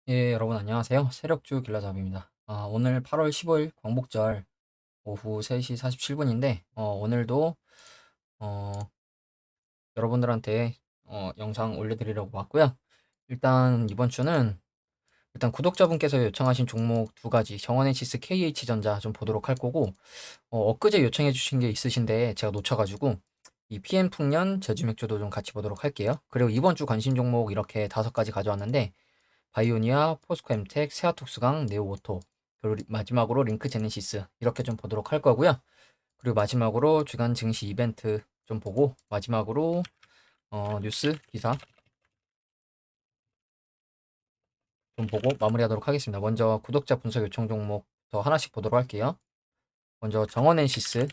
예, 여러분 안녕하세요. 세력주 길라잡입니다. 오늘 8월 15일 광복절 오후 3시 47분인데, 오늘도 어, 여러분들한테 영상 올려드리려고 왔고요. 일단 이번 주는 구독자분께서 요청하신 종목 두 가지, 정원NC스 KH전자 좀 보도록 할 거고, 엊그제 요청해 주신 게 있으신데 제가 놓쳐가지고 이 PM풍년 제주맥주도 좀 같이 보도록 할게요. 그리고 이번 주 관심 종목 이렇게 5가지 가져왔는데, 바이오니아, 포스코엠텍, 세아톡스강, 네오오토, 그리고 마지막으로 링크 제네시스 이렇게 좀 보도록 할 거고요. 그리고 마지막으로 주간 증시 이벤트 좀 보고 마지막으로 뉴스 기사 좀 보고 마무리하도록 하겠습니다. 먼저 구독자 분석 요청 종목 더 하나씩 보도록 할게요. 먼저 정원엔시스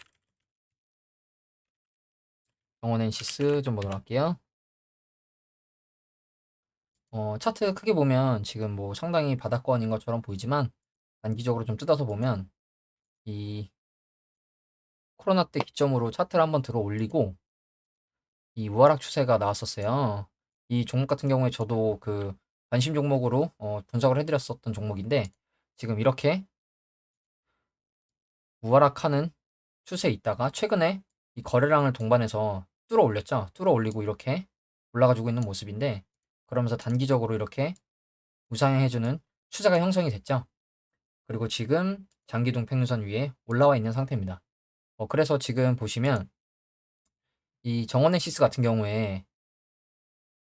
좀 보도록 할게요. 차트 크게 보면 지금 뭐 상당히 바닥권인 것처럼 보이지만 단기적으로 좀 뜯어서 보면 이 코로나 때 기점으로 차트를 한번 들어 올리고 이 우하락 추세가 나왔었어요. 이 종목 같은 경우에 저도 그 관심 종목으로 분석을 해드렸었던 종목인데 지금 이렇게 우하락하는 추세에 있다가 최근에 이 거래량을 동반해서 뚫어 올렸죠. 뚫어 올리고 이렇게 올라가지고 있는 모습인데 그러면서 단기적으로 이렇게 우상향해주는 추세가 형성이 됐죠. 그리고 지금 장기동 평균선 위에 올라와 있는 상태입니다. 그래서 지금 보시면 이 정원의 시스 같은 경우에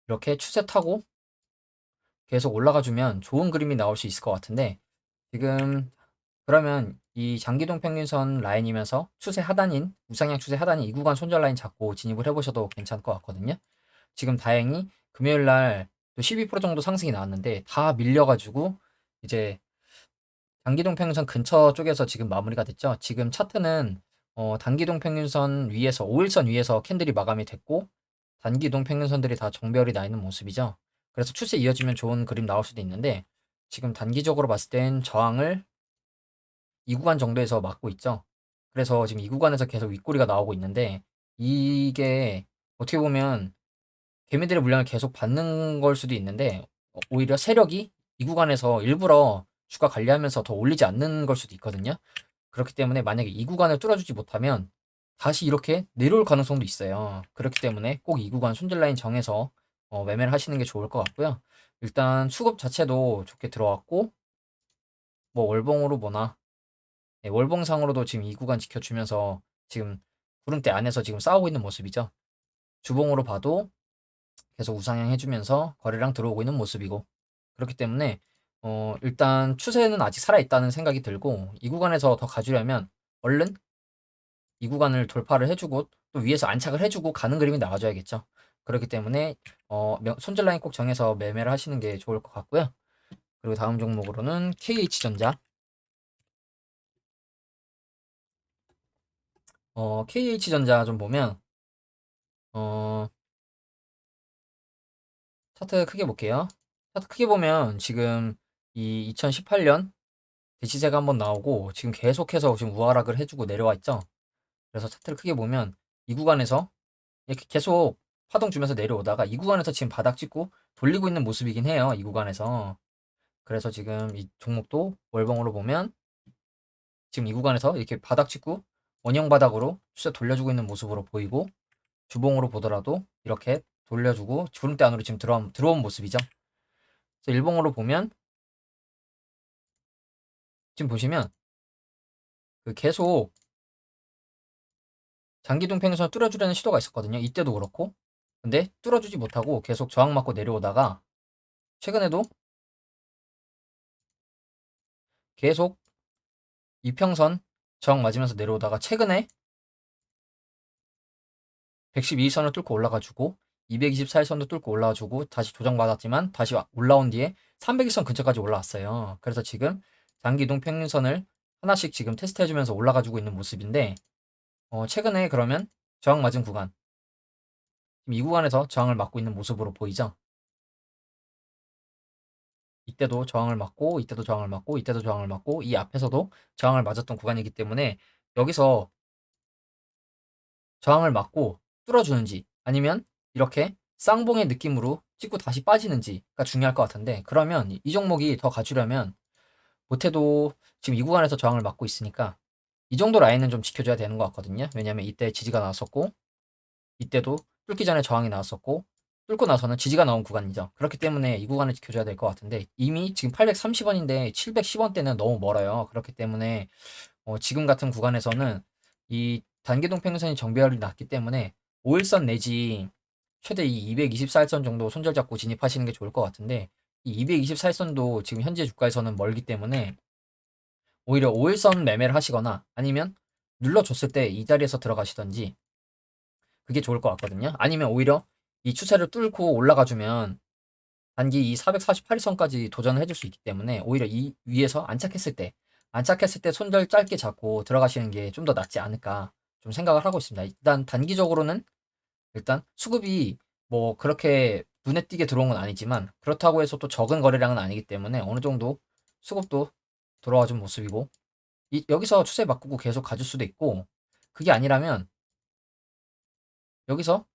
이렇게 추세 타고 계속 올라가 주면 좋은 그림이 나올 수 있을 것 같은데 지금 그러면 이 장기동 평균선 라인이면서 추세 하단인 우상향 추세 하단인 이 구간 손절 라인 잡고 진입을 해보셔도 괜찮을 것 같거든요. 지금 다행히 금요일 날 또 12% 정도 상승이 나왔는데 다 밀려가지고 이제 장기동 평균선 근처 쪽에서 지금 마무리가 됐죠. 지금 차트는 단기동 평균선 위에서 5일선 위에서 캔들이 마감이 됐고 단기동 평균선들이 다 정별이 나 있는 모습이죠. 그래서 추세 이어지면 좋은 그림 나올 수도 있는데 지금 단기적으로 봤을 땐 저항을 이 구간 정도에서 막고 있죠. 그래서 지금 이 구간에서 계속 윗꼬리가 나오고 있는데 이게 어떻게 보면 개미들의 물량을 계속 받는 걸 수도 있는데 오히려 세력이 이 구간에서 일부러 주가 관리하면서 더 올리지 않는 걸 수도 있거든요. 그렇기 때문에 만약에 이 구간을 뚫어주지 못하면 다시 이렇게 내려올 가능성도 있어요. 그렇기 때문에 꼭 이 구간 손절 라인 정해서 매매를 하시는 게 좋을 것 같고요. 일단 수급 자체도 좋게 들어왔고 뭐 월봉으로 보나 네, 월봉상으로도 지금 이 구간 지켜주면서 지금 구름대 안에서 지금 싸우고 있는 모습이죠. 주봉으로 봐도 계속 우상향 해주면서 거래량 들어오고 있는 모습이고 그렇기 때문에 일단 추세는 아직 살아있다는 생각이 들고 이 구간에서 더 가주려면 얼른 이 구간을 돌파를 해주고 또 위에서 안착을 해주고 가는 그림이 나와줘야겠죠. 그렇기 때문에 손절 라인 꼭 정해서 매매를 하시는 게 좋을 것 같고요. 그리고 다음 종목으로는 KH전자. KH전자 좀 보면 어, 차트 크게 볼게요. 차트 크게 보면 지금 이 2018년 대시세가 한번 나오고 지금 계속해서 지금 우하락을 해주고 내려와 있죠. 그래서 차트를 크게 보면 이 구간에서 이렇게 계속 파동 주면서 내려오다가 이 구간에서 지금 바닥 찍고 돌리고 있는 모습이긴 해요. 이 구간에서. 그래서 지금 이 종목도 월봉으로 보면 지금 이 구간에서 이렇게 바닥 찍고 원형 바닥으로 추세 돌려주고 있는 모습으로 보이고 주봉으로 보더라도 이렇게 돌려주고 주름대 안으로 지금 들어온 모습이죠. 그래서 일봉으로 보면 지금 보시면 그 계속 장기동 평균선을 뚫어주려는 시도가 있었거든요. 이때도 그렇고. 근데 뚫어주지 못하고 계속 저항 맞고 내려오다가 최근에도 계속 이평선 저항 맞으면서 내려오다가 최근에 112선을 뚫고 올라가지고 224일선도 뚫고 올라와주고 다시 조정받았지만 다시 올라온 뒤에 300일선 근처까지 올라왔어요. 그래서 지금 장기이동 평균선을 하나씩 지금 테스트해주면서 올라가지고 있는 모습인데 최근에 그러면 저항 맞은 구간 지금 이 구간에서 저항을 맞고 있는 모습으로 보이죠. 이때도 저항을 맞고 이때도 저항을 맞고 이때도 저항을 맞고 이 앞에서도 저항을 맞았던 구간이기 때문에 여기서 저항을 맞고 뚫어주는지 아니면 이렇게 쌍봉의 느낌으로 찍고 다시 빠지는지가 중요할 것 같은데, 그러면 이 종목이 더 가주려면 못해도 지금 이 구간에서 저항을 맞고 있으니까 이 정도 라인은 좀 지켜줘야 되는 것 같거든요. 왜냐면 이때 지지가 나왔었고, 이때도 뚫기 전에 저항이 나왔었고, 뚫고 나서는 지지가 나온 구간이죠. 그렇기 때문에 이 구간을 지켜줘야 될 것 같은데, 이미 지금 830원인데 710원대는 너무 멀어요. 그렇기 때문에 지금 같은 구간에서는 이 단기동 평균선이 정배열이 났기 때문에 5일선 내지 최대 이 224일선 정도 손절 잡고 진입하시는 게 좋을 것 같은데, 이 224일선도 지금 현재 주가에서는 멀기 때문에 오히려 5일선 매매를 하시거나 아니면 눌러줬을 때 이 자리에서 들어가시던지 그게 좋을 것 같거든요. 아니면 오히려 이 추세를 뚫고 올라가주면 단기 이 448선까지 도전을 해줄 수 있기 때문에 오히려 이 위에서 안착했을 때 손절 짧게 잡고 들어가시는 게 좀 더 낫지 않을까 좀 생각을 하고 있습니다. 일단 단기적으로는 일단 수급이 뭐 그렇게 눈에 띄게 들어온 건 아니지만 그렇다고 해서 또 적은 거래량은 아니기 때문에 어느 정도 수급도 들어와 준 모습이고, 여기서 추세 바꾸고 계속 가줄 수도 있고, 그게 아니라면 여기서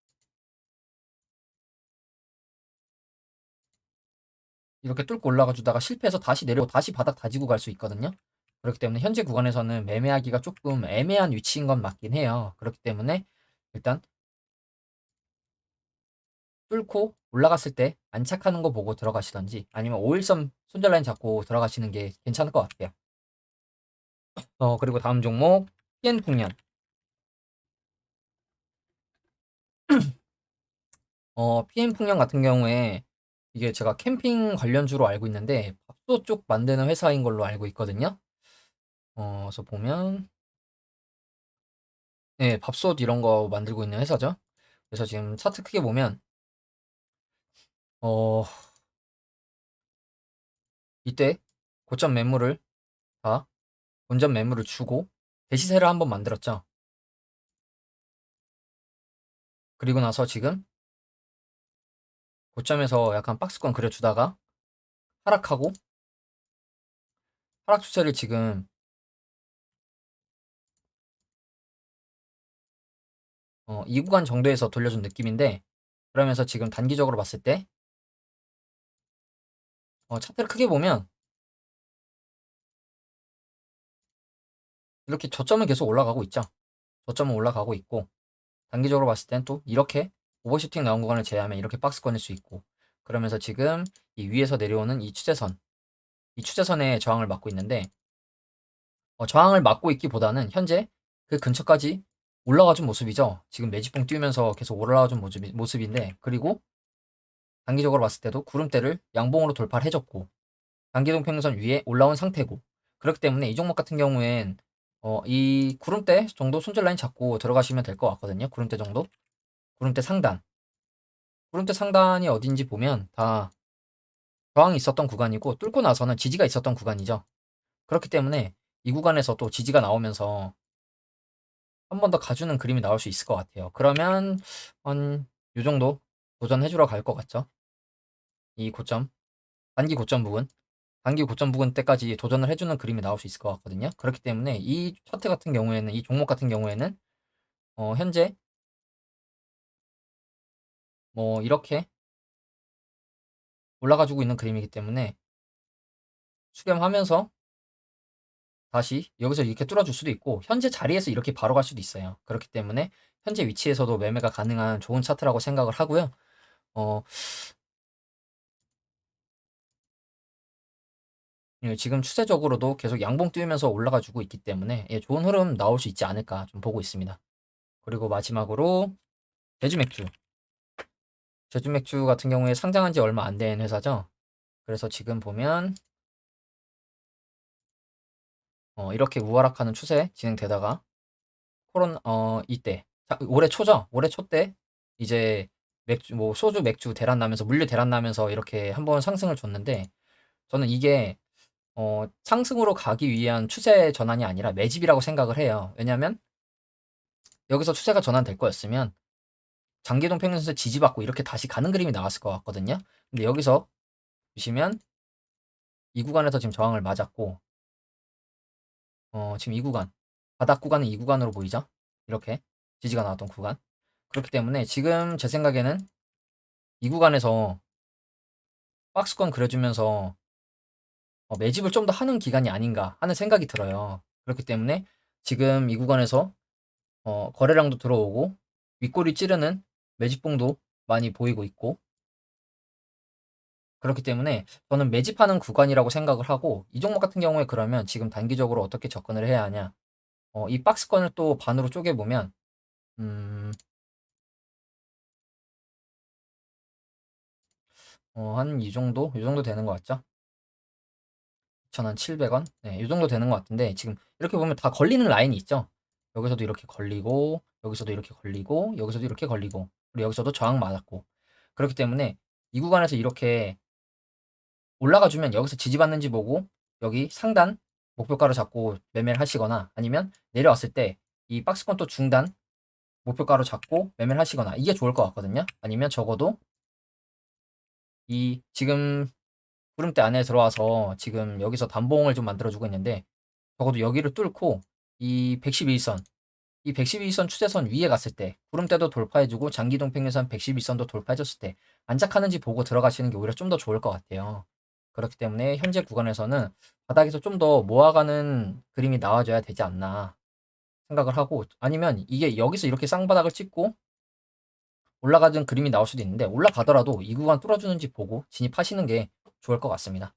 이렇게 뚫고 올라가 주다가 실패해서 다시 내려오고 다시 바닥 다지고 갈 수 있거든요. 그렇기 때문에 현재 구간에서는 매매하기가 조금 애매한 위치인 건 맞긴 해요. 그렇기 때문에 일단 뚫고 올라갔을 때 안착하는 거 보고 들어가시던지 아니면 5일선 손절 라인 잡고 들어가시는 게 괜찮을 것 같아요. 그리고 다음 종목 PN풍년. PN풍년 같은 경우에 이게 제가 캠핑 관련주로 알고 있는데 밥솥 쪽 만드는 회사인 걸로 알고 있거든요. 그래서 보면 예, 밥솥 이런 거 만들고 있는 회사죠. 그래서 지금 차트 크게 보면 어, 이때 고점 매물을 다 본전 매물을 주고 대시세를 한번 만들었죠. 그리고 나서 지금 고점에서 약간 박스권 그려주다가 하락하고 하락 추세를 지금 이 구간 정도에서 돌려준 느낌인데, 그러면서 지금 단기적으로 봤을 때 차트를 크게 보면 이렇게 저점은 계속 올라가고 있죠. 저점은 올라가고 있고 단기적으로 봤을 땐 또 이렇게 오버슈팅 나온 구간을 제외하면 이렇게 박스권일 수 있고, 그러면서 지금 이 위에서 내려오는 이 추세선에 저항을 맞고 있는데, 저항을 맞고 있기보다는 현재 그 근처까지 올라가 준 모습이죠. 지금 매집봉 띄우면서 계속 올라가 준 모습인데, 그리고 단기적으로 봤을 때도 구름대를 양봉으로 돌파를 해줬고 단기동 평균선 위에 올라온 상태고, 그렇기 때문에 이 종목 같은 경우엔 이 구름대 정도 손절 라인 잡고 들어가시면 될 것 같거든요. 구름대 정도, 구름대 상단, 구름대 상단이 어딘지 보면 다 저항이 있었던 구간이고 뚫고 나서는 지지가 있었던 구간이죠. 그렇기 때문에 이 구간에서 또 지지가 나오면서 한 번 더 가주는 그림이 나올 수 있을 것 같아요. 그러면 한 요 정도 도전해 주러 갈 것 같죠. 이 고점, 단기 고점 부근, 단기 고점 부근 때까지 도전을 해 주는 그림이 나올 수 있을 것 같거든요. 그렇기 때문에 이 차트 같은 경우에는, 이 종목 같은 경우에는 현재 뭐 이렇게 올라가 주고 있는 그림이기 때문에 수렴하면서 다시 여기서 이렇게 뚫어줄 수도 있고 현재 자리에서 이렇게 바로 갈 수도 있어요. 그렇기 때문에 현재 위치에서도 매매가 가능한 좋은 차트라고 생각을 하고요. 어, 예, 지금 추세적으로도 계속 양봉 띄우면서 올라가 주고 있기 때문에 예, 좋은 흐름 나올 수 있지 않을까 좀 보고 있습니다. 그리고 마지막으로 제주 맥주. 제주 맥주 같은 경우에 상장한 지 얼마 안 된 회사죠. 그래서 지금 보면 이렇게 우하락하는 추세 진행되다가 이때 올해 초죠. 올해 초 때 이제 맥주 뭐 소주 맥주 대란 나면서 물류 대란 나면서 이렇게 한번 상승을 줬는데, 저는 이게 상승으로 가기 위한 추세 전환이 아니라 매집이라고 생각을 해요. 왜냐면 여기서 추세가 전환될 거였으면 장기동 평균선에서 지지받고 이렇게 다시 가는 그림이 나왔을 것 같거든요. 근데 여기서 보시면 이 구간에서 지금 저항을 맞았고 지금 이 구간, 바닥 구간은 이 구간으로 보이죠? 이렇게 지지가 나왔던 구간. 그렇기 때문에 지금 제 생각에는 이 구간에서 박스권 그려주면서 매집을 좀 더 하는 기간이 아닌가 하는 생각이 들어요. 그렇기 때문에 지금 이 구간에서 거래량도 들어오고 윗꼬리 찌르는 매집봉도 많이 보이고 있고, 그렇기 때문에 저는 매집하는 구간이라고 생각을 하고, 이 종목 같은 경우에 그러면 지금 단기적으로 어떻게 접근을 해야 하냐? 이 박스권을 또 반으로 쪼개보면 한 이 정도? 이 정도 되는 것 같죠? 2,700원? 네, 이 정도 되는 것 같은데, 지금 이렇게 보면 다 걸리는 라인이 있죠? 여기서도 이렇게 걸리고, 여기서도 이렇게 걸리고, 여기서도 이렇게 걸리고, 그리고 여기서도 저항 맞았고. 그렇기 때문에 이 구간에서 이렇게 올라가 주면 여기서 지지받는지 보고 여기 상단 목표가를 잡고 매매를 하시거나, 아니면 내려왔을 때 이 박스권 또 중단 목표가로 잡고 매매를 하시거나, 이게 좋을 것 같거든요. 아니면 적어도 이 지금 구름대 안에 들어와서 지금 여기서 단봉을 좀 만들어주고 있는데, 적어도 여기를 뚫고 이 111선, 이 112선 추세선 위에 갔을 때 구름대도 돌파해주고 장기동 평균선 112선도 돌파해줬을 때 안착하는지 보고 들어가시는 게 오히려 좀 더 좋을 것 같아요. 그렇기 때문에 현재 구간에서는 바닥에서 좀 더 모아가는 그림이 나와줘야 되지 않나 생각을 하고, 아니면 이게 여기서 이렇게 쌍바닥을 찍고 올라가는 그림이 나올 수도 있는데, 올라가더라도 이 구간 뚫어주는지 보고 진입하시는 게 좋을 것 같습니다.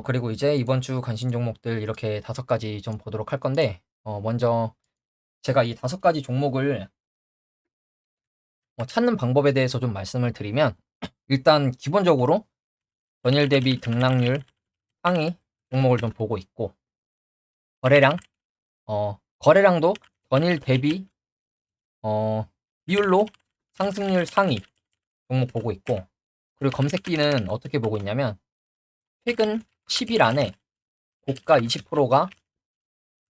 그리고 이제 이번 주 관심 종목들 이렇게 5가지 좀 보도록 할 건데, 먼저 제가 이 5가지 종목을 찾는 방법에 대해서 좀 말씀을 드리면, 일단 기본적으로 전일 대비 등락률 상위 종목을 좀 보고 있고, 거래량, 거래량도 전일 대비 비율로 상승률 상위 종목 보고 있고, 그리고 검색기는 어떻게 보고 있냐면, 최근 10일 안에 고가 20%가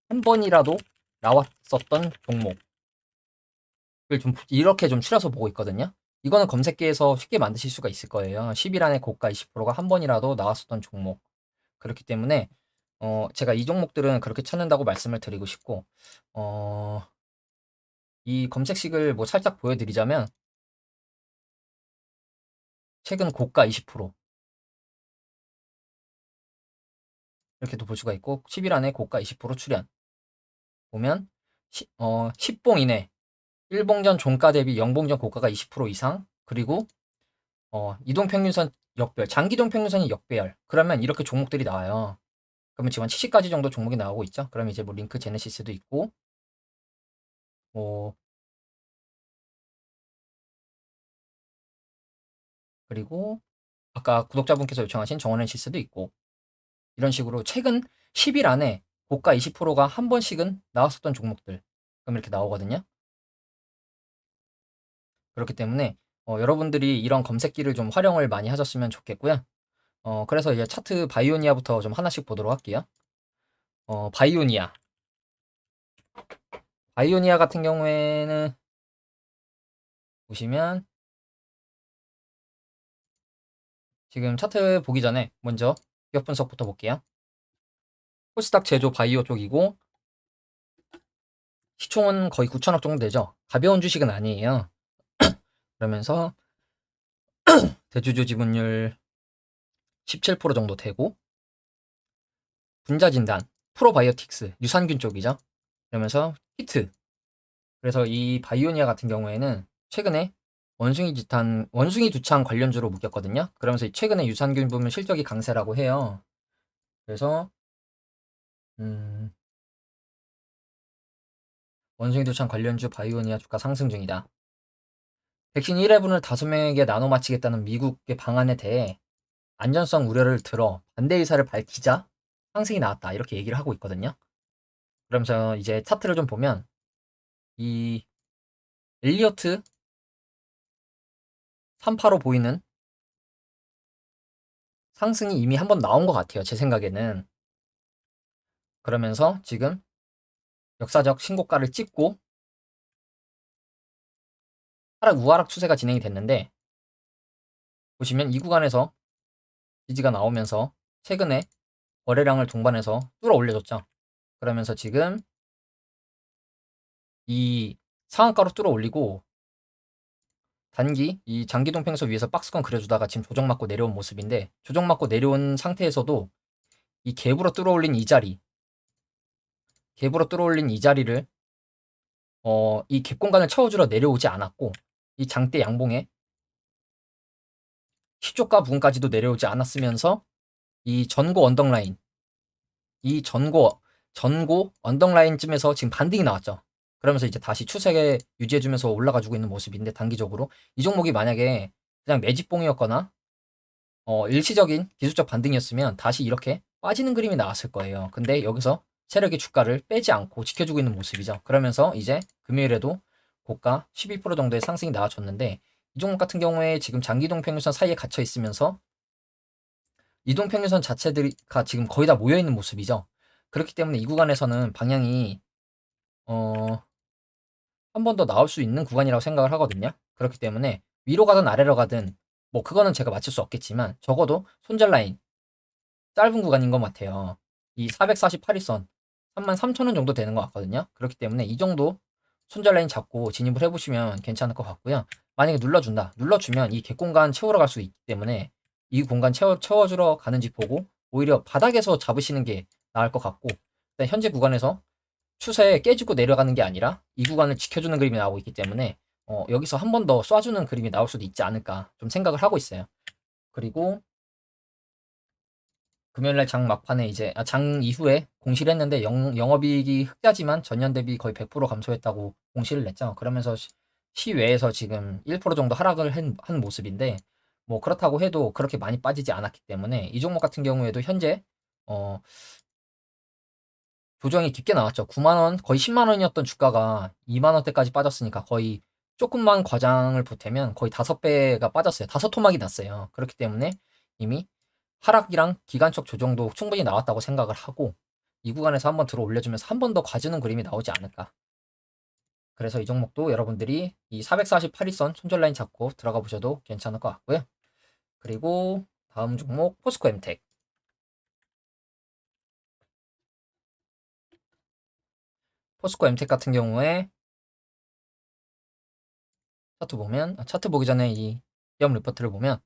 한 번이라도 나왔었던 종목을 좀 이렇게 좀 추려서 보고 있거든요. 이거는 검색기에서 쉽게 만드실 수가 있을 거예요. 10일 안에 고가 20%가 한 번이라도 나왔었던 종목. 그렇기 때문에 제가 이 종목들은 그렇게 찾는다고 말씀을 드리고 싶고, 이 검색식을 뭐 살짝 보여드리자면, 최근 고가 20% 이렇게도 볼 수가 있고, 10일 안에 고가 20% 출현 보면 10봉 이내 1봉전 종가 대비 0봉전 고가가 20% 이상, 그리고 이동평균선 역별, 장기동평균선이 역배열, 그러면 이렇게 종목들이 나와요. 그러면 지금 한 70가지 정도 종목이 나오고 있죠. 그럼 이제 뭐 링크 제네시스도 있고, 뭐 그리고 아까 구독자분께서 요청하신 정원엔시스도 있고, 이런 식으로 최근 10일 안에 고가 20%가 한 번씩은 나왔었던 종목들, 그럼 이렇게 나오거든요. 그렇기 때문에 여러분들이 이런 검색기를 좀 활용을 많이 하셨으면 좋겠고요. 그래서 이제 차트 바이오니아부터 좀 하나씩 보도록 할게요. 바이오니아. 바이오니아 같은 경우에는 보시면, 지금 차트 보기 전에 먼저 기업 분석부터 볼게요. 코스닥 제조 바이오 쪽이고, 시총은 거의 9천억 정도 되죠. 가벼운 주식은 아니에요. 그러면서 대주주 지분율 17% 정도 되고, 분자진단, 프로바이오틱스, 유산균 쪽이죠. 그러면서 히트. 그래서 이 바이오니아 같은 경우에는 최근에 원숭이 두창 관련주로 묶였거든요. 그러면서 최근에 유산균 부문 실적이 강세라고 해요. 그래서 음, 원숭이 두창 관련주 바이오니아 주가 상승 중이다. 백신 1회분을 5명에게 나눠 마치겠다는 미국의 방안에 대해 안전성 우려를 들어 반대 의사를 밝히자 상승이 나왔다, 이렇게 얘기를 하고 있거든요. 그러면서 이제 차트를 좀 보면, 이 엘리어트 3파로 보이는 상승이 이미 한번 나온 것 같아요, 제 생각에는. 그러면서 지금 역사적 신고가를 찍고 하락 우하락 추세가 진행이 됐는데, 보시면 이 구간에서 지지가 나오면서 최근에 거래량을 동반해서 뚫어 올려줬죠. 그러면서 지금 이 상한가로 뚫어 올리고 단기 이 장기동 평소 위에서 박스권 그려주다가 지금 조정 맞고 내려온 모습인데, 조정 맞고 내려온 상태에서도 이 갭으로 뚫어올린 이 자리, 갭으로 뚫어올린 이 자리를 이 갭 공간을 채워주러 내려오지 않았고, 이 장대 양봉에 10조가 부분까지도 내려오지 않았으면서 이 전고 언덕라인, 이 전고 언덕라인쯤에서 지금 반등이 나왔죠. 그러면서 이제 다시 추세 유지해주면서 올라가지고 있는 모습인데, 단기적으로 이 종목이 만약에 그냥 매집봉이었거나 일시적인 기술적 반등이었으면 다시 이렇게 빠지는 그림이 나왔을 거예요. 근데 여기서 세력이 주가를 빼지 않고 지켜주고 있는 모습이죠. 그러면서 이제 금요일에도 고가 12% 정도의 상승이 나와줬는데, 이 종목 같은 경우에 지금 장기동 평균선 사이에 갇혀 있으면서 이동 평균선 자체가 지금 거의 다 모여 있는 모습이죠. 그렇기 때문에 이 구간에서는 방향이 한 번 더 나올 수 있는 구간이라고 생각을 하거든요. 그렇기 때문에 위로 가든 아래로 가든 뭐 그거는 제가 맞출 수 없겠지만, 적어도 손절 라인 짧은 구간인 것 같아요. 이 448일선 33,000원 정도 되는 것 같거든요. 그렇기 때문에 이 정도 손절 라인 잡고 진입을 해보시면 괜찮을 것 같고요. 만약에 눌러준다. 눌러주면 이 객공간 채우러 갈 수 있기 때문에 이 공간 채워주러 가는지 보고 오히려 바닥에서 잡으시는 게 나을 것 같고, 일단 현재 구간에서 추세에 깨지고 내려가는 게 아니라 이 구간을 지켜주는 그림이 나오고 있기 때문에 여기서 한 번 더 쏴주는 그림이 나올 수도 있지 않을까 좀 생각을 하고 있어요. 그리고 금요일날 장 막판에 이제 장 이후에 공시를 했는데, 영업이익이 흑자지만 전년 대비 거의 100% 감소했다고 공시를 냈죠. 그러면서 시외에서 지금 1% 정도 하락을 한 모습인데, 뭐 그렇다고 해도 그렇게 많이 빠지지 않았기 때문에 이 종목 같은 경우에도 현재 어 조정이 깊게 나왔죠. 9만 원, 거의 10만 원이었던 주가가 2만 원대까지 빠졌으니까 거의 조금만 과장을 보태면 거의 5배가 빠졌어요. 5토막이 났어요. 그렇기 때문에 이미 하락이랑 기간적 조정도 충분히 나왔다고 생각을 하고, 이 구간에서 한번 들어 올려주면서 한 번 더 과주는 그림이 나오지 않을까. 그래서 이 종목도 여러분들이 이 448일선 손절 라인 잡고 들어가 보셔도 괜찮을 것 같고요. 그리고 다음 종목 포스코 엠텍. 포스코 엠텍 같은 경우에 차트 보기 전에 이 시험 리포트를 보면,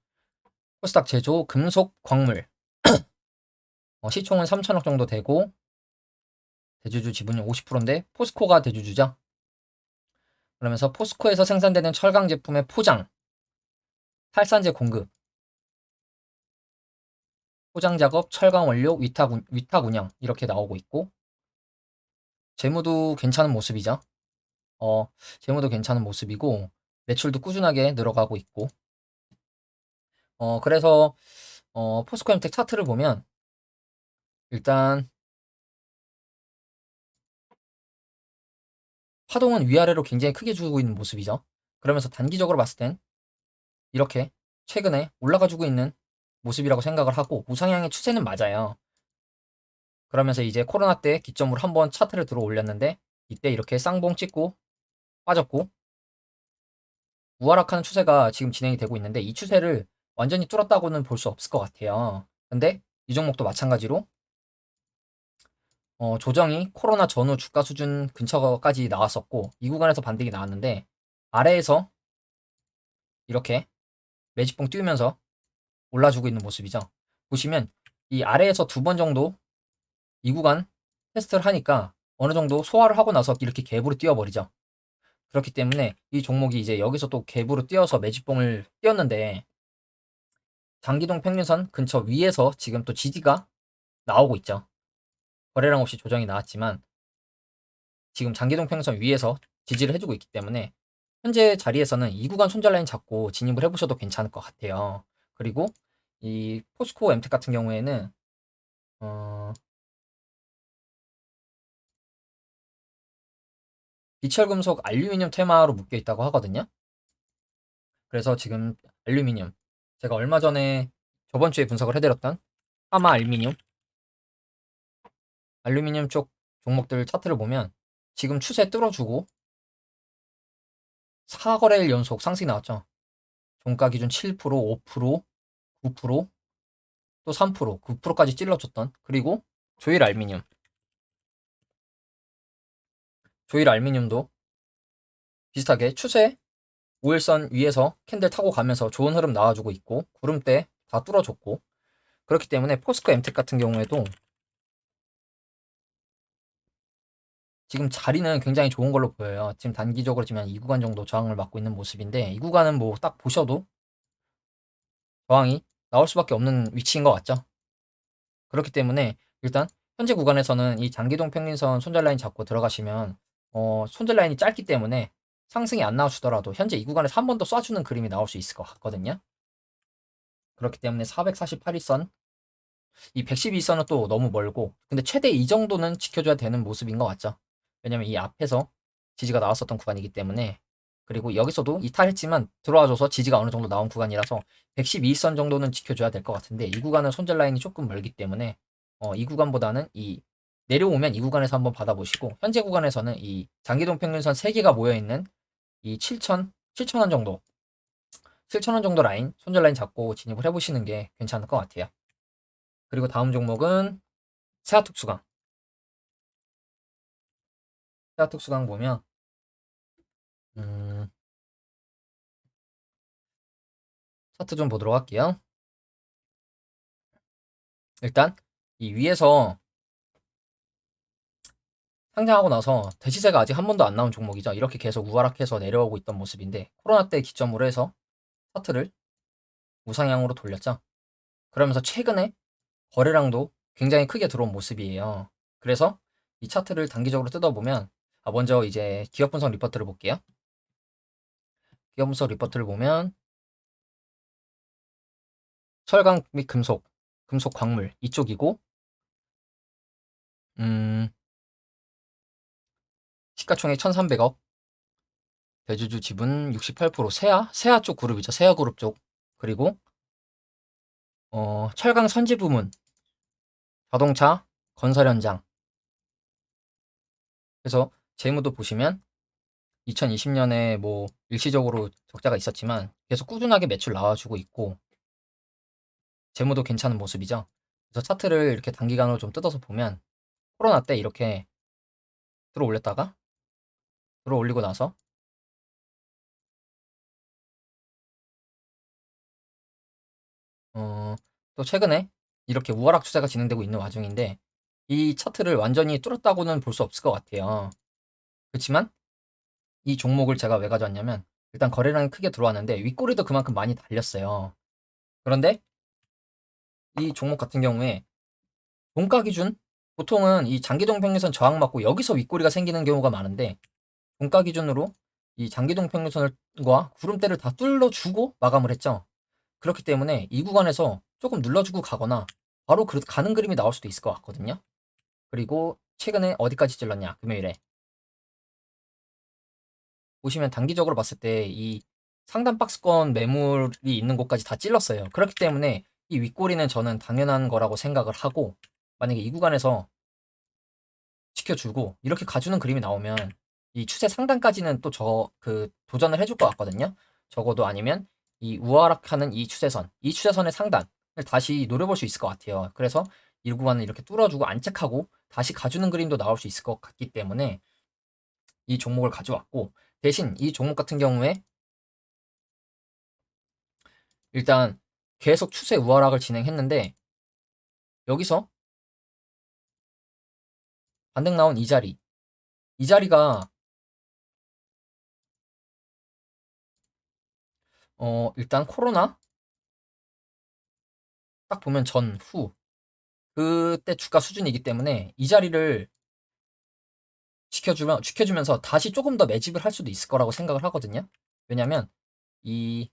코스닥 제조 금속 광물 시총은 3천억 정도 되고 대주주 지분이 50%인데 포스코가 대주주죠. 그러면서 포스코에서 생산되는 철강 제품의 포장, 탈산제 공급, 포장 작업, 철강 원료, 위탁 운영 이렇게 나오고 있고, 재무도 괜찮은 모습이죠. 어, 재무도 괜찮은 모습이고 매출도 꾸준하게 늘어가고 있고, 그래서 포스코엠텍 차트를 보면 일단 파동은 위아래로 굉장히 크게 주고 있는 모습이죠. 그러면서 단기적으로 봤을 땐 이렇게 최근에 올라가지고 있는 모습이라고 생각을 하고, 우상향의 추세는 맞아요. 그러면서 이제 코로나 때 기점으로 한번 차트를 들어 올렸는데, 이때 이렇게 쌍봉 찍고 빠졌고 우하락하는 추세가 지금 진행이 되고 있는데, 이 추세를 완전히 뚫었다고는 볼 수 없을 것 같아요. 근데 이 종목도 마찬가지로 조정이 코로나 전후 주가 수준 근처까지 나왔었고, 이 구간에서 반등이 나왔는데 아래에서 이렇게 매집봉 띄우면서 올라주고 있는 모습이죠. 보시면 이 아래에서 두 번 정도 이 구간 테스트를 하니까 어느 정도 소화를 하고 나서 이렇게 갭으로 뛰어버리죠. 그렇기 때문에 이 종목이 이제 여기서 또 갭으로 뛰어서 매집봉을 띄었는데, 장기동 평균선 근처 위에서 지금 또 지지가 나오고 있죠. 거래량 없이 조정이 나왔지만 지금 장기동 평균선 위에서 지지를 해주고 있기 때문에 현재 자리에서는 이 구간 손절 라인 잡고 진입을 해보셔도 괜찮을 것 같아요. 그리고 이 포스코 엠텍 같은 경우에는 어, 비철금속 알루미늄 테마로 묶여 있다고 하거든요. 그래서 지금 알루미늄, 제가 얼마 전에 저번 주에 분석을 해드렸던 하마 알루미늄 쪽 종목들 차트를 보면 지금 추세 뚫어주고 4거래일 연속 상승이 나왔죠. 종가 기준 7%, 5%, 9%, 또 3%, 9%까지 찔러줬던, 그리고 조일 알미늄, 조일 알미늄도 비슷하게 추세 5일선 위에서 캔들 타고 가면서 좋은 흐름 나와주고 있고 구름대 다 뚫어줬고 그렇기 때문에 포스코 엠텍 같은 경우에도 지금 자리는 굉장히 좋은 걸로 보여요. 지금 단기적으로 지금 한 2구간 정도 저항을 맞고 있는 모습인데 이 구간은 뭐 딱 보셔도 저항이 나올 수밖에 없는 위치인 것 같죠. 그렇기 때문에 일단 현재 구간에서는 이 장기동 평균선 손절 라인 잡고 들어가시면 손절 라인이 짧기 때문에 상승이 안 나와주더라도 현재 이 구간에서 한 번 더 쏴주는 그림이 나올 수 있을 것 같거든요. 그렇기 때문에 448일선 이 112선은 또 너무 멀고 근데 최대 이 정도는 지켜줘야 되는 모습인 것 같죠. 왜냐면 이 앞에서 지지가 나왔었던 구간이기 때문에 그리고 여기서도 이탈했지만 들어와줘서 지지가 어느 정도 나온 구간이라서 112선 정도는 지켜줘야 될 것 같은데 이 구간은 손절 라인이 조금 멀기 때문에 이 구간보다는 이 내려오면 이 구간에서 한번 받아보시고 현재 구간에서는 이 장기동 평균선 3개가 모여있는 이 7,000원 정도 7,000원 정도 라인 손절 라인 잡고 진입을 해보시는 게 괜찮을 것 같아요. 그리고 다음 종목은 세아특수강. 세아특수강 보면 음, 차트 좀 보도록 할게요. 일단 이 위에서 상장하고 나서 대시세가 아직 한 번도 안 나온 종목이죠. 이렇게 계속 우하락해서 내려오고 있던 모습인데 코로나 때 기점으로 해서 차트를 우상향으로 돌렸죠. 그러면서 최근에 거래량도 굉장히 크게 들어온 모습이에요. 그래서 이 차트를 단기적으로 뜯어보면 먼저 이제 기업 분석 리포트를 볼게요. 기업 분석 리포트를 보면 철강 및 금속, 금속 광물 이쪽이고 시가총액 1,300억, 대주주 지분 68%, 세아 쪽 그룹이죠. 세아 그룹 쪽. 그리고 철강 선지 부문, 자동차, 건설 현장. 그래서 재무도 보시면 2020년에 뭐 일시적으로 적자가 있었지만 계속 꾸준하게 매출 나와주고 있고 재무도 괜찮은 모습이죠. 그래서 차트를 이렇게 단기간으로 좀 뜯어서 보면 코로나 때 이렇게 들어 올렸다가 들어 올리고 나서 또 최근에 이렇게 우하락 추세가 진행되고 있는 와중인데 이 차트를 완전히 뚫었다고는 볼 수 없을 것 같아요. 그렇지만 이 종목을 제가 왜 가져왔냐면 일단 거래량이 크게 들어왔는데 윗꼬리도 그만큼 많이 달렸어요. 그런데 이 종목 같은 경우에 종가 기준 보통은 이 장기동 평균선 저항 맞고 여기서 윗꼬리가 생기는 경우가 많은데 종가 기준으로 이 장기동 평균선과 구름대를 다 뚫어주고 마감을 했죠. 그렇기 때문에 이 구간에서 조금 눌러주고 가거나 바로 가는 그림이 나올 수도 있을 것 같거든요. 그리고 최근에 어디까지 찔렀냐 금요일에 보시면 단기적으로 봤을 때 이 상단 박스권 매물이 있는 곳까지 다 찔렀어요. 그렇기 때문에 이 윗꼬리는 저는 당연한 거라고 생각을 하고 만약에 이 구간에서 지켜주고 이렇게 가주는 그림이 나오면 이 추세 상단까지는 또 도전을 해줄 것 같거든요. 적어도 아니면 이 우하락하는 이 추세선의 상단을 다시 노려볼 수 있을 것 같아요. 그래서 이 구간을 이렇게 뚫어주고 안착하고 다시 가주는 그림도 나올 수 있을 것 같기 때문에 이 종목을 가져왔고 대신 이 종목 같은 경우에 일단 계속 추세 우하락을 진행했는데 여기서 반등 나온 이 자리가 일단 코로나 딱 보면 전후 그때 주가 수준이기 때문에 이 자리를 지켜주면서 다시 조금 더 매집을 할 수도 있을 거라고 생각을 하거든요. 왜냐면 이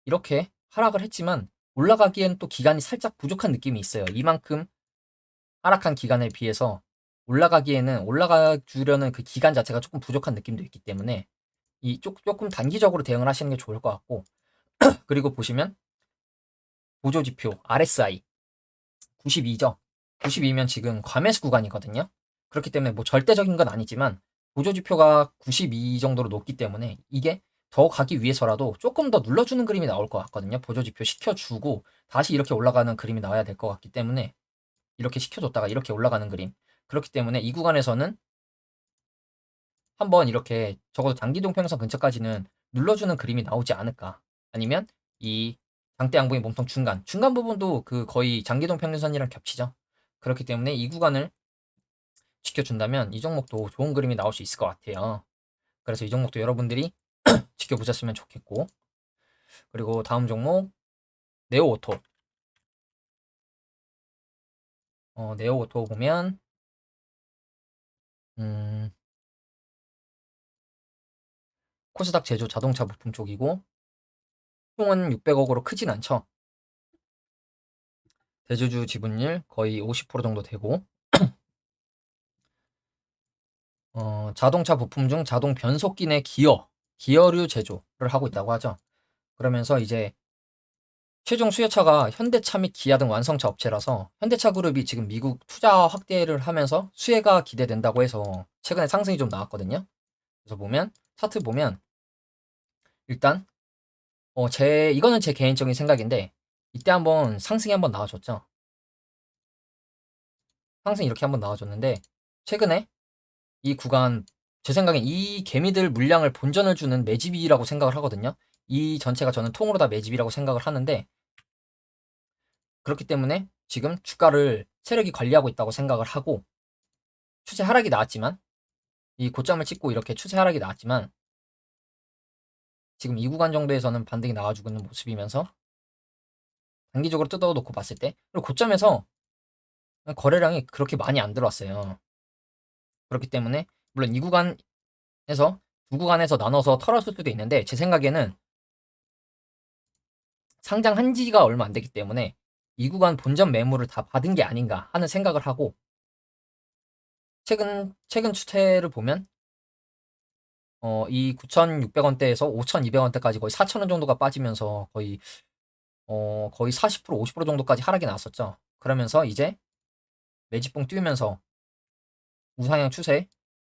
이렇게 하락을 했지만 올라가기엔 또 기간이 살짝 부족한 느낌이 있어요. 이만큼 하락한 기간에 비해서 올라가기에는 올라가 주려는 그 기간 자체가 조금 부족한 느낌도 있기 때문에 조금 단기적으로 대응을 하시는 게 좋을 것 같고 그리고 보시면 보조지표 RSI 92죠. 92면 지금 과매수 구간이거든요. 그렇기 때문에 뭐 절대적인 건 아니지만 보조지표가 92 정도로 높기 때문에 이게 더 가기 위해서라도 조금 더 눌러주는 그림이 나올 것 같거든요. 보조지표 시켜주고 다시 이렇게 올라가는 그림이 나와야 될 것 같기 때문에 이렇게 시켜줬다가 이렇게 올라가는 그림. 그렇기 때문에 이 구간에서는 한번 이렇게 적어도 장기동 평선 근처까지는 눌러주는 그림이 나오지 않을까. 아니면 이 장대 양봉의 몸통 중간 부분도 그 거의 장기동 평균선이랑 겹치죠. 그렇기 때문에 이 구간을 지켜준다면 이 종목도 좋은 그림이 나올 수 있을 것 같아요. 그래서 이 종목도 여러분들이 지켜보셨으면 좋겠고, 그리고 다음 종목 네오오토. 네오오토 보면 음, 코스닥 제조 자동차 부품 쪽이고 총은 600억으로 크진 않죠. 대주주 지분율 거의 50% 정도 되고, 자동차 부품 중 자동 변속기 내 기어류 제조를 하고 있다고 하죠. 그러면서 이제 최종 수혜차가 현대차 및 기아 등 완성차 업체라서 현대차 그룹이 지금 미국 투자 확대를 하면서 수혜가 기대된다고 해서 최근에 상승이 좀 나왔거든요. 그래서 보면 차트 보면 일단 이거는 제 개인적인 생각인데 이때 한번 상승이 한번 나와줬죠. 상승이 이렇게 한번 나와줬는데 최근에 이 구간 제 생각엔 이 개미들 물량을 본전을 주는 매집이라고 생각을 하거든요. 이 전체가 저는 통으로 다 매집이라고 생각을 하는데 그렇기 때문에 지금 주가를 세력이 관리하고 있다고 생각을 하고 추세 하락이 나왔지만 이 고점을 찍고 이렇게 추세 하락이 나왔지만 지금 이 구간 정도에서는 반등이 나와주고 있는 모습이면서 단기적으로 뜯어놓고 봤을 때 그리고 고점에서 거래량이 그렇게 많이 안 들어왔어요. 그렇기 때문에 물론 이 구간에서 두 구간에서 나눠서 털었을 수도 있는데 제 생각에는 상장한 지가 얼마 안 됐기 때문에 이 구간 본전 매물을 다 받은 게 아닌가 하는 생각을 하고 최근 추세를 보면 이 9,600원대에서 5,200원대까지 거의 4,000원 정도가 빠지면서 거의 40% 50% 정도까지 하락이 나왔었죠. 그러면서 이제 매집봉 띄우면서 우상향 추세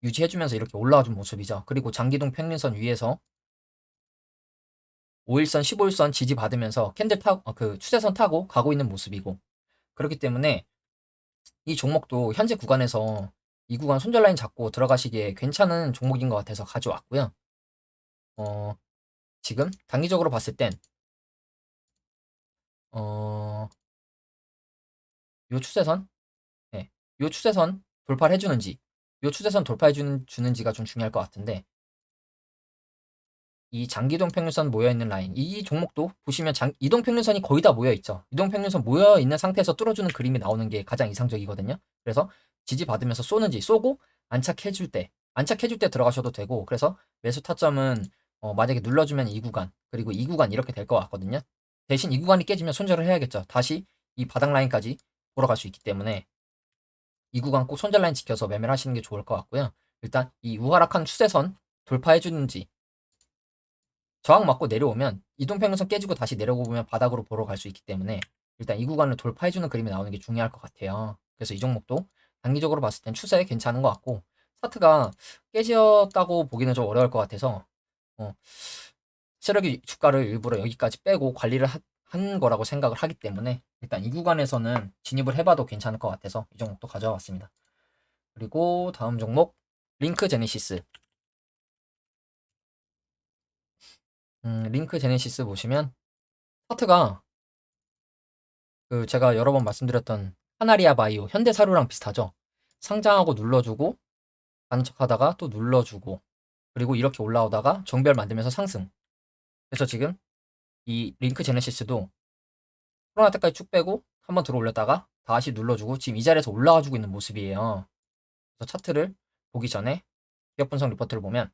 유지해주면서 이렇게 올라와 준 모습이죠. 그리고 장기동 평균선 위에서 5일선, 15일선 지지받으면서 그 추세선 타고 가고 있는 모습이고 그렇기 때문에 이 종목도 현재 구간에서 이 구간 손절 라인 잡고 들어가시기에 괜찮은 종목인 것 같아서 가져왔고요. 어, 지금 단기적으로 봤을 땐 어, 요 추세선, 네, 요 추세선 돌파를 해주는지, 요 추세선 주는지가 좀 중요할 것 같은데 이 장기동 평균선 모여 있는 라인, 이 종목도 보시면 이동 평균선이 거의 다 모여 있죠. 이동 평균선 모여 있는 상태에서 뚫어주는 그림이 나오는 게 가장 이상적이거든요. 그래서 지지 받으면서 쏘는지 쏘고 안착해줄 때 들어가셔도 되고, 그래서 매수 타점은 만약에 눌러주면 이 구간, 그리고 이 구간 이렇게 될 것 같거든요. 대신 이 구간이 깨지면 손절을 해야겠죠. 다시 이 바닥 라인까지 돌아갈 수 있기 때문에 이 구간 꼭 손절 라인 지켜서 매매를 하시는 게 좋을 것 같고요. 일단 이 우하락한 추세선 돌파해주는지 저항 맞고 내려오면 이동평균선 깨지고 다시 내려오면 바닥으로 보러 갈 수 있기 때문에 일단 이 구간을 돌파해주는 그림이 나오는 게 중요할 것 같아요. 그래서 이 종목도 단기적으로 봤을 땐 추세 괜찮은 것 같고 차트가 깨졌다고 보기는 좀 어려울 것 같아서 어, 세력이 주가를 일부러 여기까지 빼고 관리를 한 거라고 생각을 하기 때문에 일단 이 구간에서는 진입을 해봐도 괜찮을 것 같아서 이 종목도 가져와 봤습니다. 그리고 다음 종목 링크 제네시스. 링크 제네시스 보시면 차트가 그 제가 여러 번 말씀드렸던 하나리아 바이오, 현대사료랑 비슷하죠. 상장하고 눌러주고 반짝하다가 또 눌러주고 그리고 이렇게 올라오다가 정별 만들면서 상승. 그래서 지금 이 링크 제네시스도 코로나 때까지 쭉 빼고 한번 들어 올렸다가 다시 눌러주고 지금 이 자리에서 올라와주고 있는 모습이에요. 그래서 차트를 보기 전에 기업 분석 리포트를 보면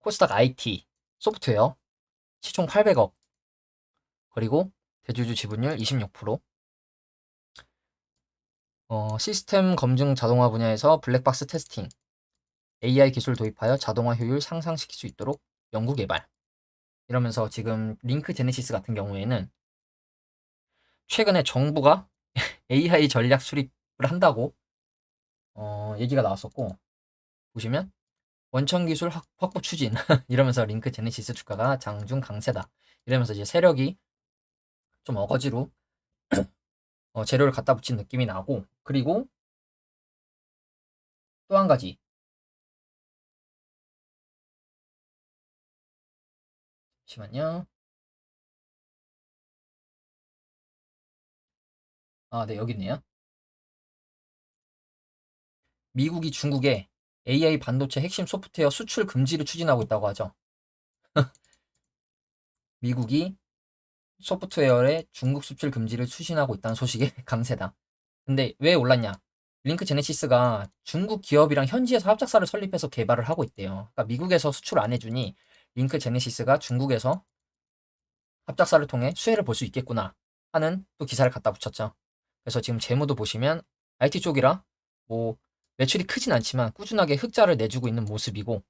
코스닥 IT, 소프트웨어 시총 800억 그리고 대주주 지분율 26%, 시스템 검증 자동화 분야에서 블랙박스 테스팅, AI 기술 도입하여 자동화 효율 상상시킬 수 있도록 연구 개발. 이러면서 지금 링크 제네시스 같은 경우에는 최근에 정부가 AI 전략 수립을 한다고 얘기가 나왔었고 보시면 원천 기술 확보 추진 이러면서 링크 제네시스 주가가 장중 강세다. 이러면서 이제 세력이 좀 어거지로 재료를 갖다 붙인 느낌이 나고 그리고 또 한 가지 잠시만요. 아, 네, 여기 있네요. 미국이 중국에 AI 반도체 핵심 소프트웨어 수출 금지를 추진하고 있다고 하죠. 미국이 소프트웨어의 중국 수출 금지를 추진하고 있다는 소식에 강세다. 근데 왜 올랐냐? 링크 제네시스가 중국 기업이랑 현지에서 합작사를 설립해서 개발을 하고 있대요. 그러니까 미국에서 수출 안 해주니 링크 제네시스가 중국에서 합작사를 통해 수혜를 볼 수 있겠구나 하는 또 기사를 갖다 붙였죠. 그래서 지금 재무도 보시면 IT 쪽이라 뭐 매출이 크진 않지만 꾸준하게 흑자를 내주고 있는 모습이고,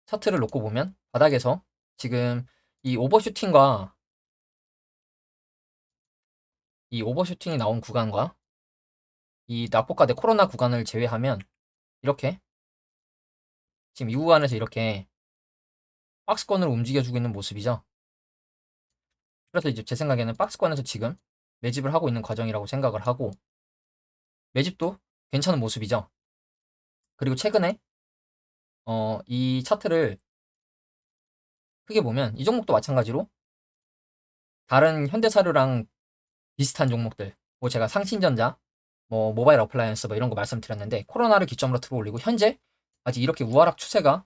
차트를 놓고 보면 바닥에서 지금 이 오버슈팅과 이 오버슈팅이 나온 구간과 이 낙폭과대 코로나 구간을 제외하면 이렇게 지금 이 구간에서 이렇게 박스권으로 움직여주고 있는 모습이죠. 그래서 이제 제 생각에는 박스권에서 지금 매집을 하고 있는 과정이라고 생각을 하고, 매집도 괜찮은 모습이죠. 그리고 최근에 이 차트를 크게 보면 이 종목도 마찬가지로 다른 현대사료랑 비슷한 종목들, 뭐 제가 상신전자, 뭐 모바일 어플라이언스 뭐 이런 거 말씀드렸는데, 코로나를 기점으로 들어올리고 현재 아직 이렇게 우하락 추세가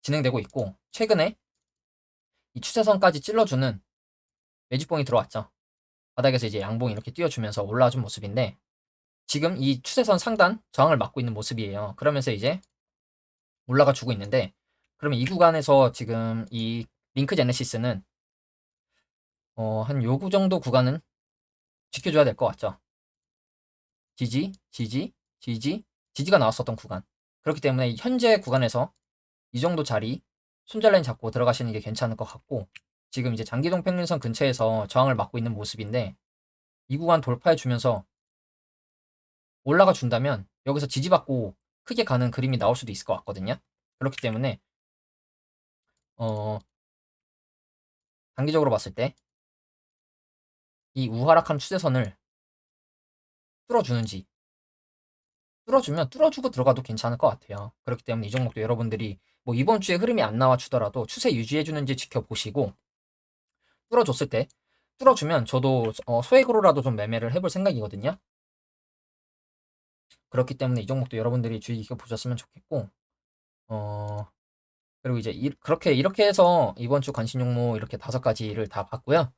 진행되고 있고, 최근에 이 추세선까지 찔러주는 매집봉이 들어왔죠. 바닥에서 이제 양봉이 이렇게 띄워주면서 올라와준 모습인데, 지금 이 추세선 상단 저항을 막고 있는 모습이에요. 그러면서 이제 올라가 주고 있는데, 그러면 이 구간에서 지금 이 링크 제네시스는 한 요구 정도 구간은 지켜줘야 될 것 같죠. 지지, 지지, 지지, 지지가 나왔었던 구간. 그렇기 때문에 현재 구간에서 이 정도 자리 손절라인 잡고 들어가시는 게 괜찮을 것 같고, 지금 이제 장기동 평균선 근처에서 저항을 막고 있는 모습인데, 이 구간 돌파해 주면서 올라가 준다면 여기서 지지받고 크게 가는 그림이 나올 수도 있을 것 같거든요. 그렇기 때문에 어, 단기적으로 봤을 때 이 우하락한 추세선을 뚫어주는지, 뚫어주면 뚫어주고 들어가도 괜찮을 것 같아요. 그렇기 때문에 이 종목도 여러분들이 뭐 이번 주에 흐름이 안 나와 주더라도 추세 유지해주는지 지켜보시고, 뚫어줬을 때 뚫어주면 저도 소액으로라도 좀 매매를 해볼 생각이거든요. 그렇기 때문에 이 종목도 여러분들이 주의 깊게 보셨으면 좋겠고, 어, 그리고 이제 그렇게 이렇게 해서 이번 주 관심 종목 이렇게 5가지를 다 봤고요.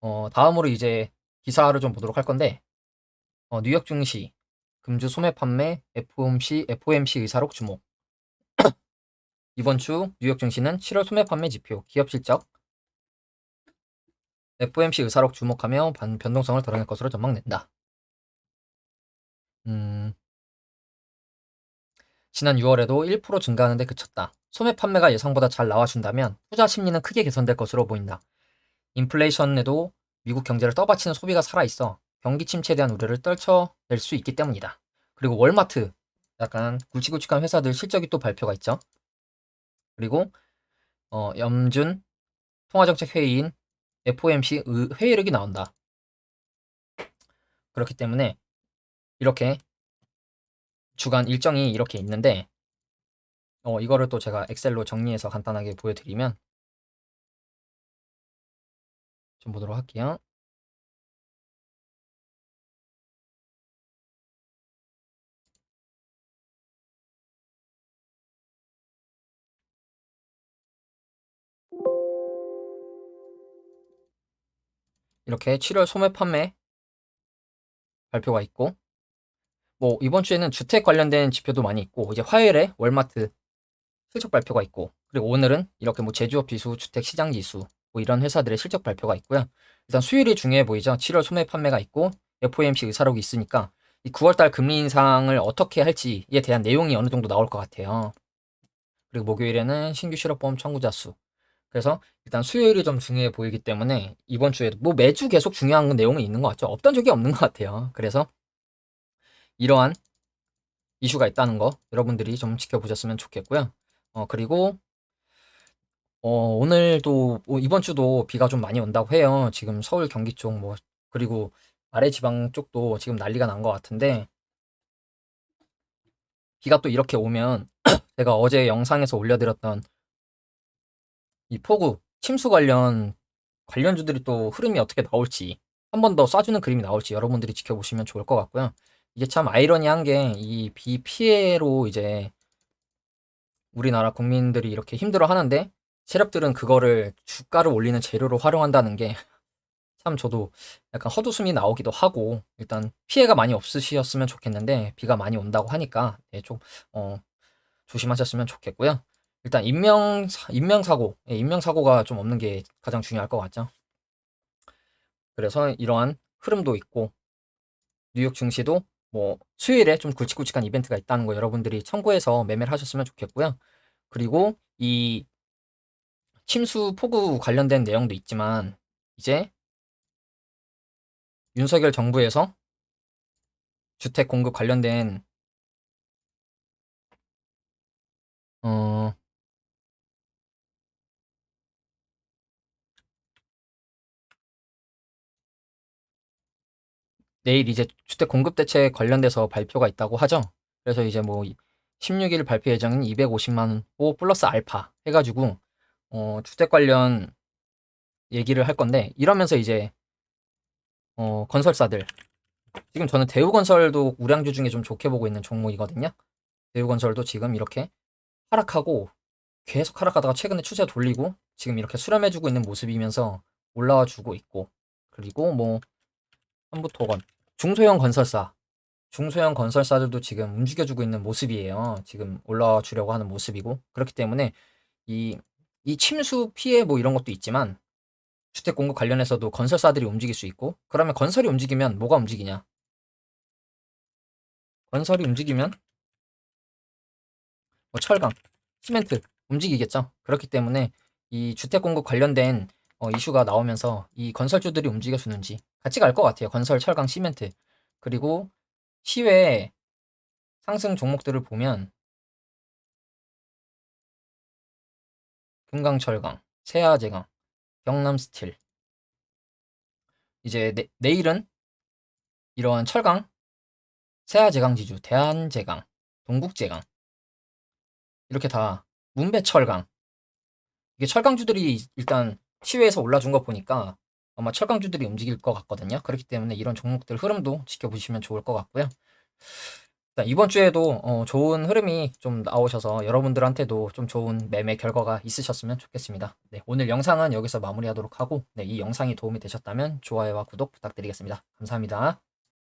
어, 다음으로 이제 기사를 좀 보도록 할 건데, 뉴욕 증시 금주 소매 판매 FOMC 의사록 주목. 이번 주 뉴욕 증시는 7월 소매 판매 지표, 기업 실적, FOMC 의사록 주목하며 변동성을 드러낼 것으로 전망된다. 지난 6월에도 1% 증가하는 데 그쳤다. 소매 판매가 예상보다 잘 나와준다면 투자 심리는 크게 개선될 것으로 보인다. 인플레이션에도 미국 경제를 떠받치는 소비가 살아있어 경기 침체에 대한 우려를 떨쳐낼 수 있기 때문이다. 그리고 월마트, 약간 굵직굵직한 회사들 실적이 또 발표가 있죠. 그리고 염준 통화정책 회의인 FOMC 회의록이 나온다. 그렇기 때문에 이렇게 주간 일정이 이렇게 있는데, 이거를 또 제가 엑셀로 정리해서 간단하게 보여드리면 좀 보도록 할게요. 이렇게 7월 소매 판매 발표가 있고, 뭐 이번 주에는 주택 관련된 지표도 많이 있고, 이제 화요일에 월마트 실적 발표가 있고, 그리고 오늘은 이렇게 뭐 제조업 지수, 주택 시장 지수, 뭐 이런 회사들의 실적 발표가 있고요. 일단 수요일이 중요해 보이죠. 7월 소매 판매가 있고 FOMC 의사록이 있으니까 이 9월달 금리 인상을 어떻게 할지에 대한 내용이 어느 정도 나올 것 같아요. 그리고 목요일에는 신규 실업보험 청구자 수. 그래서 일단 수요일이 좀 중요해 보이기 때문에 이번 주에도 뭐 매주 계속 중요한 내용은 있는 것 같죠. 없던 적이 없는 것 같아요. 그래서 이러한 이슈가 있다는 거 여러분들이 좀 지켜보셨으면 좋겠고요. 그리고 오늘도 이번 주도 비가 좀 많이 온다고 해요. 지금 서울 경기 쪽 뭐, 그리고 아래 지방 쪽도 지금 난리가 난 것 같은데, 비가 또 이렇게 오면 제가 어제 영상에서 올려드렸던 이 폭우, 침수 관련주들이 또 흐름이 어떻게 나올지, 한 번 더 쏴주는 그림이 나올지 여러분들이 지켜보시면 좋을 것 같고요. 이게 참 아이러니한 게 이 비 피해로 이제 우리나라 국민들이 이렇게 힘들어 하는데 세력들은 그거를 주가를 올리는 재료로 활용한다는 게 참 저도 약간 헛웃음이 나오기도 하고, 일단 피해가 많이 없으셨으면 좋겠는데 비가 많이 온다고 하니까 네, 좀 조심하셨으면 좋겠고요. 일단 인명사고, 예, 인명사고가 좀 없는 게 가장 중요할 것 같죠. 그래서 이러한 흐름도 있고, 뉴욕 증시도 뭐 수요일에 좀 굵직굵직한 이벤트가 있다는 거 여러분들이 참고해서 매매를 하셨으면 좋겠고요. 그리고 이 침수 폭우 관련된 내용도 있지만, 이제 윤석열 정부에서 주택 공급 관련된 어 내일 이제 주택 공급 대책 관련돼서 발표가 있다고 하죠. 그래서 이제 뭐 16일 발표 예정인 250만 호 플러스 알파 해가지고 주택 관련 얘기를 할 건데, 이러면서 이제 건설사들, 지금 저는 대우건설도 우량주 중에 좀 좋게 보고 있는 종목이거든요. 대우건설도 지금 이렇게 하락하고 계속 하락하다가 최근에 추세 돌리고 지금 이렇게 수렴해주고 있는 모습이면서 올라와주고 있고, 그리고 뭐 한부토건, 중소형 건설사들도 지금 움직여주고 있는 모습이에요. 지금 올라와 주려고 하는 모습이고, 그렇기 때문에 이, 이 침수 피해 뭐 이런 것도 있지만 주택 공급 관련해서도 건설사들이 움직일 수 있고, 그러면 건설이 움직이면 뭐가 움직이냐? 건설이 움직이면 뭐 철강, 시멘트 움직이겠죠. 그렇기 때문에 이 주택 공급 관련된 이슈가 나오면서 이 건설주들이 움직여주는지 같이 갈 것 같아요. 건설, 철강, 시멘트. 그리고 시외 상승 종목들을 보면 금강철강, 세아제강, 경남스틸. 이제 내일은 이러한 철강, 세아제강지주, 대한제강, 동국제강, 이렇게 다 문배철강. 이게 철강주들이 일단 시외에서 올라준 거 보니까 아마 철강주들이 움직일 것 같거든요. 그렇기 때문에 이런 종목들 흐름도 지켜보시면 좋을 것 같고요. 일단 이번 주에도 좋은 흐름이 좀 나오셔서 여러분들한테도 좀 좋은 매매 결과가 있으셨으면 좋겠습니다. 네, 오늘 영상은 여기서 마무리하도록 하고, 네, 이 영상이 도움이 되셨다면 좋아요와 구독 부탁드리겠습니다. 감사합니다.